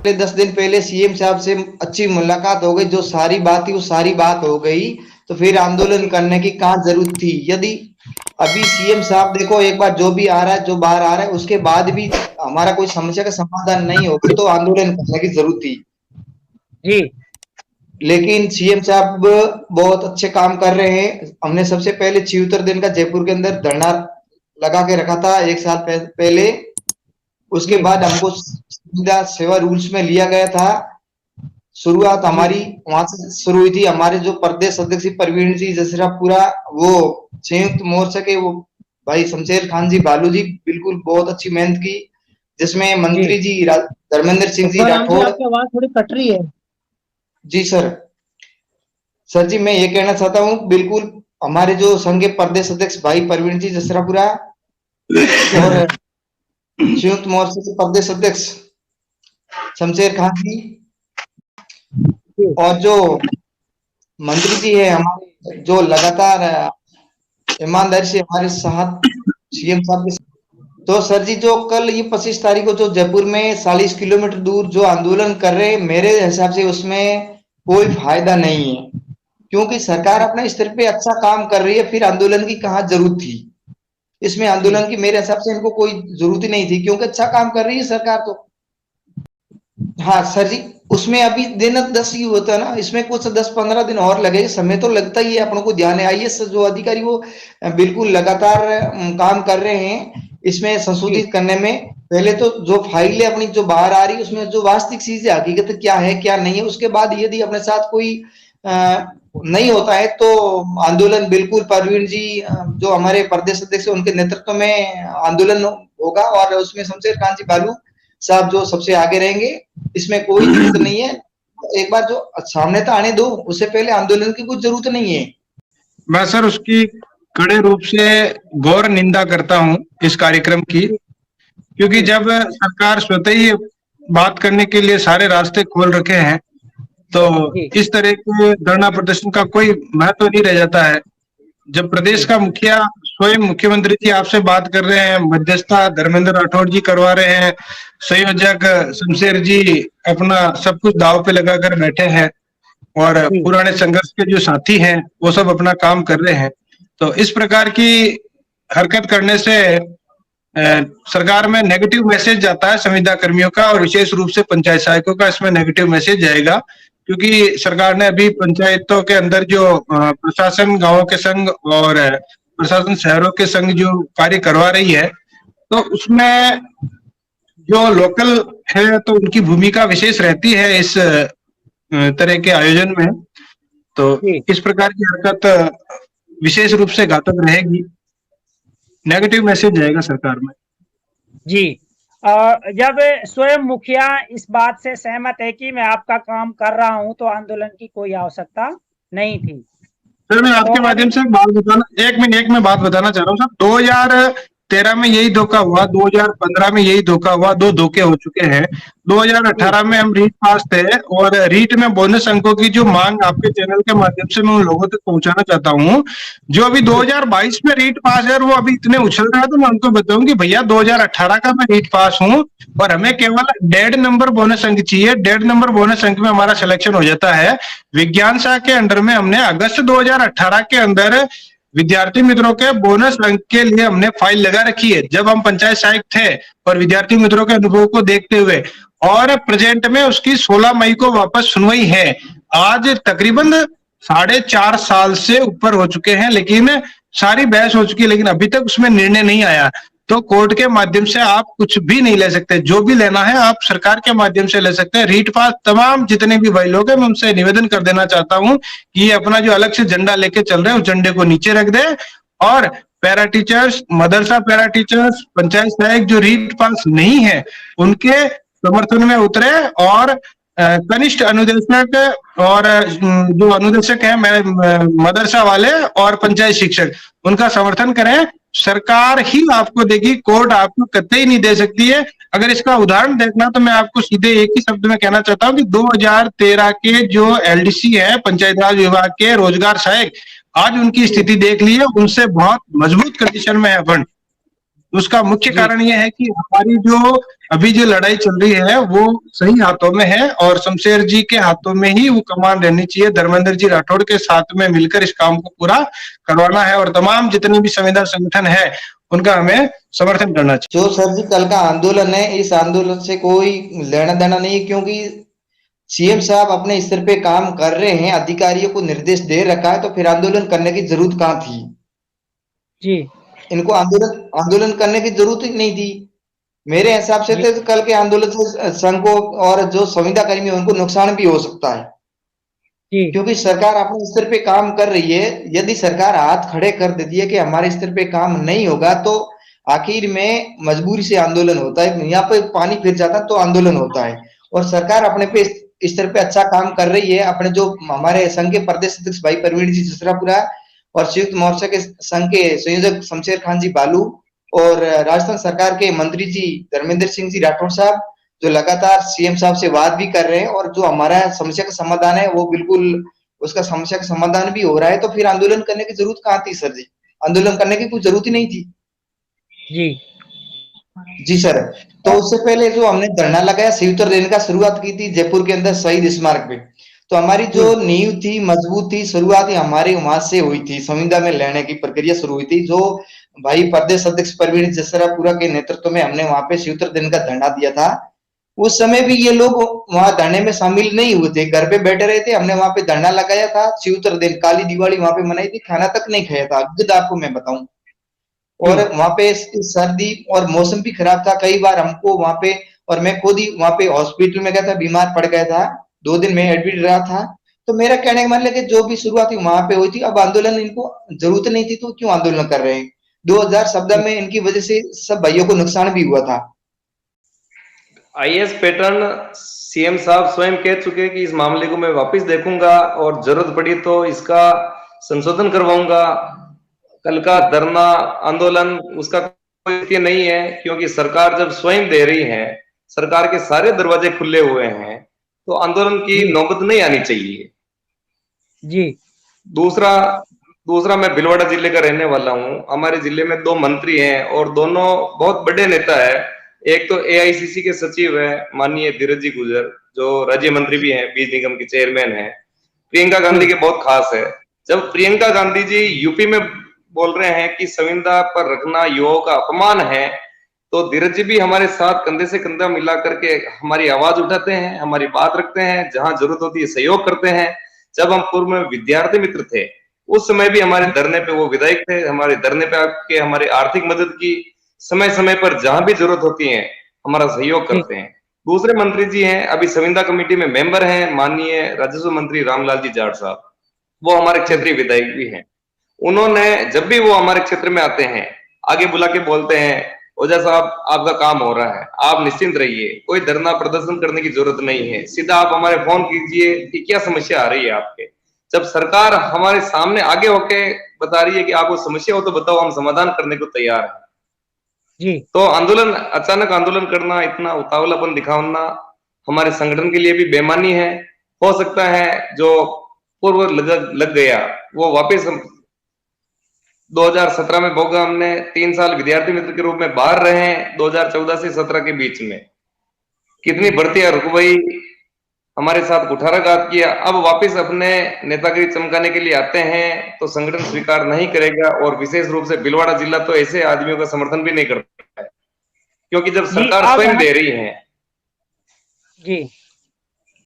10 दिन पहले सीएम साहब से अच्छी मुलाकात हो गई, जो सारी बात थी वो सारी बात हो गई, तो फिर आंदोलन करने की कहाँ जरूरत थी? यदि अभी सीएम साहब देखो, एक बार जो भी आ रहा है, जो बाहर आ रहा है, उसके बाद भी हमारा कोई समस्या का समाधान नहीं होगा तो आंदोलन करने की जरूरत थी। जी। लेकिन सीएम साहब बहुत अच्छे काम कर रहे हैं। हमने सबसे पहले 76 दिन का जयपुर के अंदर धरना लगा के रखा था 1 साल पहले। उसके जी। बाद हमको सुविधा सेवा रूल्स में लिया गया था। शुरुआत जी। हमारी वहां से शुरू हुई थी। हमारे जो प्रदेश अध्यक्ष प्रवीण जी जसरापुरा, वो संयुक्त मोर्चा के वो भाई शमशेर खान जी भालू जी, बिल्कुल बहुत अच्छी मेहनत की, जिसमें जी। मंत्री जी धर्मेंद्र सिंह जी उत्पल राम जी, राठौड़। आपकी आवाज थोड़ी कट रही है। जी सर। सर जी, मैं ये कहना चाहता हूँ, बिल्कुल हमारे जो संघ के प्रदेश अध्यक्ष भाई प्रवीण जी जसरापुरा और संयुक्त मोर्चा के प्रदेश अध्यक्ष शमशेर खान जी, जी। और जो मंत्री जी है हमारे, जो लगातार ईमानदारी से हमारे साथ सीएम साहब के। तो सर जी, जो कल ये 25 तारीख को जो जयपुर में 40 किलोमीटर दूर जो आंदोलन कर रहे हैं, मेरे हिसाब से उसमें कोई फायदा नहीं है, क्योंकि सरकार अपने स्तर पे अच्छा काम कर रही है, फिर आंदोलन की कहाँ जरूरत थी? इसमें जी। आंदोलन की मेरे हिसाब से इनको कोई जरूरत ही नहीं थी, क्योंकि अच्छा काम कर रही है सरकार तो। हाँ सर जी, उसमें अभी दिन 10 ही होता है ना, इसमें कुछ 10-15 दिन और लगेगा, समय तो लगता ही है। अपनों को ध्यान है, आईएएस जो अधिकारी वो बिल्कुल लगातार काम कर रहे हैं इसमें जी। संशोधित करने में। पहले तो जो फाइलें अपनी जो बाहर आ रही है, उसमें जो वास्तविक चीजें हकीकत क्या है क्या नहीं है, उसके बाद यदि अपने साथ कोई नहीं होता है तो आंदोलन बिल्कुल प्रवीण जी जो हमारे प्रदेश अध्यक्ष है, उनके नेतृत्व में आंदोलन होगा, और उसमें शमशेर खान जी भालू साहब जो सबसे आगे रहेंगे। इसमें कोई दिक्कत नहीं है। एक बार जो सामने तो आने दो, उससे पहले आंदोलन की कुछ जरूरत नहीं है। मैं सर उसकी कड़े रूप से घोर निंदा करता हूं इस कार्यक्रम की, क्योंकि जब सरकार स्वतः ही बात करने के लिए सारे रास्ते खोल रखे हैं तो जी। इस तरह के धरना प्रदर्शन का कोई महत्व नहीं रह जाता है। जब प्रदेश का मुखिया स्वयं मुख्यमंत्री जी आपसे बात कर रहे हैं, मध्यस्थता धर्मेंद्र राठौड़ जी करवा रहे हैं, संयोजक शमशेर जी अपना सब कुछ दांव पे लगाकर बैठे हैं, और जी। पुराने संघर्ष के जो साथी हैं वो सब अपना काम कर रहे हैं, तो इस प्रकार की हरकत करने से सरकार में नेगेटिव मैसेज जाता है संविदा कर्मियों का, और विशेष रूप से पंचायत सहायकों का इसमें नेगेटिव मैसेज जाएगा। क्योंकि सरकार ने अभी पंचायतों के अंदर जो प्रशासन गांवों के संघ और प्रशासन शहरों के संघ जो कार्य करवा रही है, तो उसमें जो लोकल है तो उनकी भूमिका विशेष रहती है इस तरह के आयोजन में। तो जी। इस प्रकार की हरकत विशेष रूप से घातक रहेगी, नेगेटिव मैसेज जाएगा सरकार में। जी। जब स्वयं मुखिया इस बात से सहमत है कि मैं आपका काम कर रहा हूं, तो आंदोलन की कोई आवश्यकता नहीं थी। सर मैं आपके और माध्यम से बात बताना, एक मैं बात बताना चाह रहा हूँ सर। 2013 में यही धोखा हुआ, 2015 में यही धोखा हुआ, 2 धोखे हो चुके हैं। 2018 में हम रीट पास थे, और रीट में बोनस अंकों की जो मांग आपके चैनल के माध्यम से मैं उन लोगों तक पहुंचाना चाहता हूँ, जो अभी 2022 में रीट पास है और वो अभी इतने उछल रहा है, तो मैं उनको बताऊं कि भैया 2018 का मैं रीट पास हूँ, और हमें केवल 1.5 नंबर बोनस अंक चाहिए। 1.5 नंबर बोनस अंक में हमारा सिलेक्शन हो जाता है। विज्ञान शाह के अंडर में हमने अगस्त 2018 के अंदर विद्यार्थी मित्रों के बोनस अंक के लिए हमने फाइल लगा रखी है, जब हम पंचायत सहायक थे, और विद्यार्थी मित्रों के अनुभव को देखते हुए, और प्रेजेंट में उसकी 16 मई को वापस सुनवाई है। आज तकरीबन 4.5 साल से ऊपर हो चुके हैं, लेकिन सारी बहस हो चुकी है, लेकिन अभी तक उसमें निर्णय नहीं आया। तो कोर्ट के माध्यम से आप कुछ भी नहीं ले सकते, जो भी लेना है आप सरकार के माध्यम से ले सकते हैं। रीट पास तमाम जितने भी भाई लोग हैं, मैं उनसे निवेदन कर देना चाहता हूं कि ये अपना जो अलग से झंडा लेके चल रहे हैं उस झंडे को नीचे रख दे, और पैरा टीचर्स, मदरसा पैरा टीचर्स, पंचायत सहायक जो रीट पास नहीं है उनके समर्थन में उतरे, और कनिष्ठ अनुदेशक और जो अनुदेशक है मदरसा वाले और पंचायत शिक्षक, उनका समर्थन करें। सरकार ही आपको देगी, कोर्ट आपको कतई नहीं दे सकती है। अगर इसका उदाहरण देखना तो मैं आपको सीधे एक ही शब्द में कहना चाहता हूं कि 2013 के जो एलडीसी है पंचायत राज विभाग के रोजगार सहायक, आज उनकी स्थिति देख ली है, उनसे बहुत मजबूत कंडीशन में है फंड। उसका मुख्य जी। कारण यह है कि हमारी जो अभी जो लड़ाई चल रही है वो सही हाथों में है और शमशेर जी के हाथों में ही वो कमान रहनी चाहिए। धर्मेंद्र जी राठौड़ के साथ में मिलकर इस काम को पूरा करवाना है और तमाम जितने भी संविदा संगठन है उनका हमें समर्थन करना चाहिए। जो सर जी कल का आंदोलन है, इस आंदोलन से कोई लेना देना नहीं है, क्योंकि सीएम साहब अपने स्तर पे काम कर रहे हैं, अधिकारियों को निर्देश दे रखा है, तो फिर आंदोलन करने की जरूरत कहाँ थी? जी। इनको आंदोलन आंदोलन करने की जरूरत ही नहीं थी मेरे हिसाब से। जी। तो कल के आंदोलन से संघ को और जो संविदा कर्मी है उनको नुकसान भी हो सकता है, जी। क्योंकि सरकार अपने स्तर पे काम कर रही है। यदि सरकार हाथ खड़े कर देती है कि हमारे स्तर पे काम नहीं होगा, तो आखिर में मजबूरी से आंदोलन होता है, यहाँ पे पानी फिर जाता तो आंदोलन होता है। और सरकार अपने पे स्तर पे अच्छा काम कर रही है। अपने जो हमारे संघ के प्रदेश अध्यक्ष भाई प्रवीण जी जसरापुरा और संयुक्त मोर्चा के संघ के संयोजक शमशेर खान जी बालू और राजस्थान सरकार के मंत्री जी धर्मेंद्र सिंह जी राठौड़ साहब, जो लगातार सीएम साहब से बात भी कर रहे हैं, और जो हमारा समस्या का समाधान है वो बिल्कुल उसका समस्या का समाधान भी हो रहा है। तो फिर आंदोलन करने की जरूरत कहाँ थी सर जी? आंदोलन करने की कोई जरूरत ही नहीं थी। जी। जी सर। तो उससे पहले जो हमने धरना लगाया, शिवतर रेन का शुरुआत की थी जयपुर के अंदर शहीद स्मारक पे, तो हमारी जो जी। नींव थी मजबूत थी, शुरुआत ही हमारी वहां से हुई थी, संविदा में लेने की प्रक्रिया शुरू हुई थी। जो भाई प्रदेश अध्यक्ष प्रवीण जसरापुरा के नेतृत्व में हमने वहां पे शिवतर दिन का धरना दिया था। उस समय भी ये लोग वहां धरने में शामिल नहीं हुए थे, घर पे बैठे रहे थे। हमने वहां पे धरना लगाया था, शिवतर दिन काली दिवाली वहां पे मनाई थी, खाना तक नहीं खाया था, खुद आपको मैं बताऊं। और जी। वहां पे सर्दी और मौसम भी खराब था, कई बार हमको वहां पे, और मैं खुद ही वहां पे हॉस्पिटल में गया था, बीमार पड़ गया था, 2 दिन में एडमिट रहा था। तो मेरा कहने का मतलब कि जो भी शुरुआत वहां पे हुई थी, अब आंदोलन इनको जरूरत नहीं थी तो क्यों आंदोलन कर रहे हैं? 2014 में इनकी वजह से सब भाइयों को नुकसान भी हुआ था। आईएएस पैटर्न सीएम साहब स्वयं कह चुके हैं कि इस मामले को मैं वापस देखूंगा और जरूरत पड़ी तो इसका संशोधन करवाऊंगा। कल का धरना आंदोलन उसका कोई नहीं है, क्योंकि सरकार जब स्वयं दे रही है, सरकार के सारे दरवाजे खुले हुए हैं, तो आंदोलन की नौबत नहीं आनी चाहिए। जी। दूसरा दूसरा मैं भीलवाड़ा जिले का रहने वाला हूं। हमारे जिले में 2 मंत्री हैं और दोनों बहुत बड़े नेता है। एक तो एआईसीसी के सचिव है माननीय धीरज जी गुजर, जो राज्य मंत्री भी हैं, बीज निगम की चेयरमैन है। प्रियंका गांधी के बहुत खास है। जब प्रियंका गांधी जी यूपी में बोल रहे हैं कि संविदा पर रखना युवाओं का अपमान है, तो धीरज जी भी हमारे साथ कंधे से कंधा मिला करके हमारी आवाज उठाते हैं, हमारी बात रखते हैं, जहां जरूरत होती है सहयोग करते हैं। जब हम पूर्व में विद्यार्थी मित्र थे उस समय भी हमारे धरने पे वो विधायक थे, हमारे धरने पे आके हमारी आर्थिक मदद की, समय समय पर जहां भी जरूरत होती है हमारा सहयोग करते हैं। दूसरे मंत्री जी हैं, अभी संविदा कमेटी में मेंबर हैं, माननीय राजस्व मंत्री रामलाल जी जाट साहब, वो हमारे क्षेत्रीय विधायक भी हैं। उन्होंने जब भी वो हमारे क्षेत्र में आते हैं आगे बुला के बोलते हैं, ओझा साहब आपका काम हो रहा है, आप निश्चिंत रहिए, कोई धरना प्रदर्शन करने की जरूरत नहीं है, सीधा आप हमारे फोन कीजिए कि क्या समस्या आ रही है आपके। जब सरकार हमारे सामने आगे होके बता रही है कि आपको समस्या हो तो बताओ, हम समाधान करने को तैयार हैं। जी। तो आंदोलन, अचानक आंदोलन करना, इतना उतावलापन दिखाना हमारे संगठन के लिए भी बेईमानी है। हो सकता है जो पूर्व लग गया वो वापस 2017 में भोगा। हमने 3 साल विद्यार्थी मित्र के रूप में बाहर रहे हैं, 2014 से 17 के बीच में कितनी भर्तियां रुक गई, हमारे साथ कुठाराघात किया। अब वापस अपने नेतागिरी चमकाने के लिए आते हैं तो संगठन स्वीकार नहीं करेगा, और विशेष रूप से भीलवाड़ा जिला तो ऐसे आदमियों का समर्थन भी नहीं करता है, क्योंकि जब सरकार स्वयं दे रही है। जी।